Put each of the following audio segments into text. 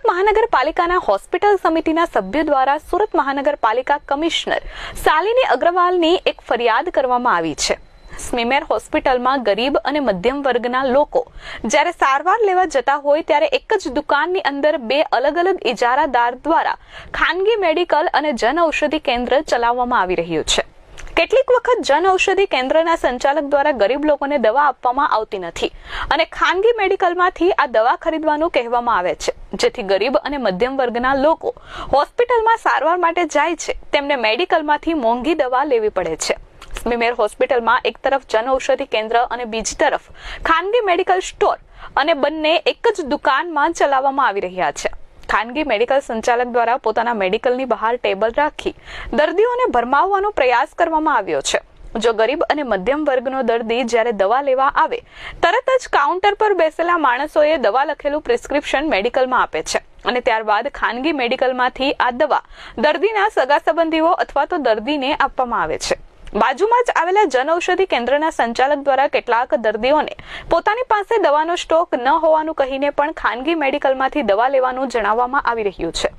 મહાનગરપાલિકાના હોસ્પિટલ સમિતિના સભ્યો દ્વારા સુરત મહાનગરપાલિકા કમિશનર શાલિની અગ્રવાલની એક ફરિયાદ કરવામાં આવી છે। સ્મીમેર હોસ્પિટલમાં ગરીબ અને મધ્યમ વર્ગના લોકો જ્યારે સારવાર લેવા જતા હોય ત્યારે એક જ દુકાનની અંદર બે અલગ અલગ ઇજારાદાર દ્વારા ખાનગી મેડિકલ અને જન ઔષધિ કેન્દ્ર ચલાવવામાં આવી રહ્યું છે। કેટલીક વખત જન ઔષધિ કેન્દ્રના સંચાલક દ્વારા ગરીબ લોકોને દવા આપવામાં આવતી નથી અને ખાનગી મેડિકલમાંથી આ દવા ખરીદવાનું કહેવામાં આવે છે, જેથી ગરીબ અને મધ્યમ વર્ગના લોકો હોસ્પિટલમાં સારવાર માટે જાય છે તેમને મેડિકલમાંથી મોંઘી દવા લેવી પડે છે। સ્મીમેર હોસ્પિટલમાં એક તરફ જન ઔષધિ કેન્દ્ર અને બીજી તરફ ખાનગી મેડિકલ સ્ટોર અને બંને એક જ દુકાનમાં ચલાવવામાં આવી રહ્યા છે। ખાનગી મેડિકલ સંચાલક દ્વારા પોતાના મેડિકલની બહાર ટેબલ રાખી દર્દીઓને ભરમાવવાનો પ્રયાસ કરવામાં આવ્યો છે। જો ગરીબ અને મધ્યમ વર્ગનો દર્દી જ્યારે દવા લેવા આવે તરત જ કાઉન્ટર પર બેસેલા માણસોએ દવા લખેલું પ્રિસ્ક્રિપ્શન મેડિકલમાં આપે છે અને ત્યારબાદ ખાનગી મેડિકલમાંથી આ દવા દર્દીના સગા સંબંધીઓ અથવા તો દર્દીને આપવામાં આવે છે। બાજુમાં જ આવેલા જન ઔષધિ કેન્દ્રના સંચાલક દ્વારા કેટલાક દર્દીઓને પોતાની પાસે દવાનો સ્ટોક ન હોવાનું કહીને પણ ખાનગી મેડિકલમાંથી દવા લેવાનું જણાવવામાં આવી રહ્યું છે।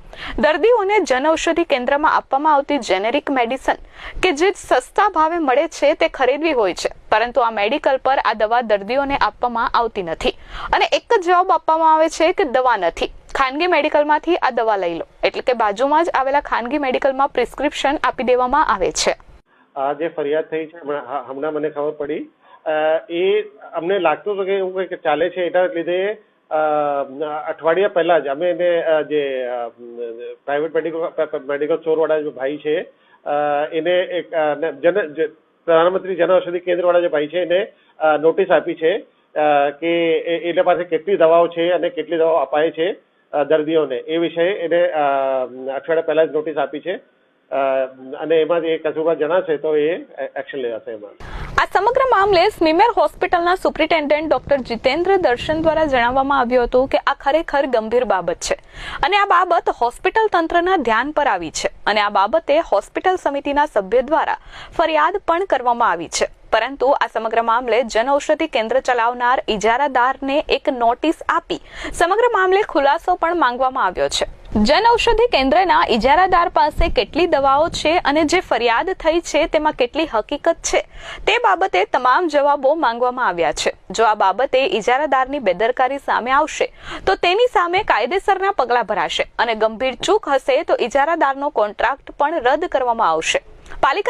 દર્દીઓને જન ઔષધિ કેન્દ્રમાં આપવામાં આવતી જેનેરિક મેડિસિન કે જે સસ્તા ભાવે મળે છે તે ખરીદવી હોય છે, પરંતુ આ મેડિકલ પર આ દવા દર્દીઓને આપવામાં આવતી નથી અને એક જ જવાબ આપવામાં આવે છે કે દવા નથી, ખાનગી મેડિકલમાંથી આ દવા લઈ લો, એટલે કે બાજુમાં જ આવેલા ખાનગી મેડિકલમાં પ્રિસ્ક્રિપ્શન આપી દેવામાં આવે છે। આ જે ફરિયાદ થઈ છે હમણાં મને ખબર પડી, એ અમને લાગતું હતું કે એવું કંઈક ચાલે છે, એના લીધે અઠવાડિયા પહેલા જ અમે એને જે પ્રાઇવેટ મેડિકલ સ્ટોર વાળા જે ભાઈ છે એને એક પ્રધાનમંત્રી જન ઔષધિ કેન્દ્ર વાળા જે ભાઈ છે એને નોટિસ આપી છે કે એના પાસે કેટલી દવાઓ છે અને કેટલી દવાઓ અપાય છે દર્દીઓને, એ વિષય એને અઠવાડિયા પહેલા જ નોટિસ આપી છે અને એમાં એ કસૂરવાર જણાશે તો એ એક્શન લેવાશે। એમાં આ સમગ્ર મામલે સ્મીમેર હોસ્પિટલના સુપ્રિન્ટેન્ડન્ટ ડોક્ટર જીતેન્દ્ર દર્શન દ્વારા જણાવવામાં આવ્યું હતું કે આ ખરેખર ગંભીર બાબત છે અને આ બાબત હોસ્પિટલ તંત્રના ધ્યાન પર આવી છે અને આ બાબતે હોસ્પિટલ સમિતિના સભ્ય દ્વારા ફરિયાદ પણ કરવામાં આવી છે, પરંતુ આ સમગ્ર મામલે જન ઔષધિ કેન્દ્ર ચલાવનાર ઇજારાદારને એક નોટિસ આપી સમગ્ર મામલે ખુલાસો પણ માંગવામાં આવ્યો છે। જન ઔષધિ કેન્દ્રના ઇજારાદાર પાસે કેટલી દવાઓ છે અને જે ફરિયાદ થઈ છે તેમાં કેટલી હકીકત છે તે બાબતે તમામ જવાબો માંગવામાં આવ્યા છે। જો આ બાબતે ઇજારાદારની બેદરકારી સામે આવશે તો તેની સામે કાયદેસરના પગલાં ભરાશે અને ગંભીર ચૂક હશે તો ઇજારાદારનો કોન્ટ્રાક્ટ પણ રદ કરવામાં આવશે। પાલિકાની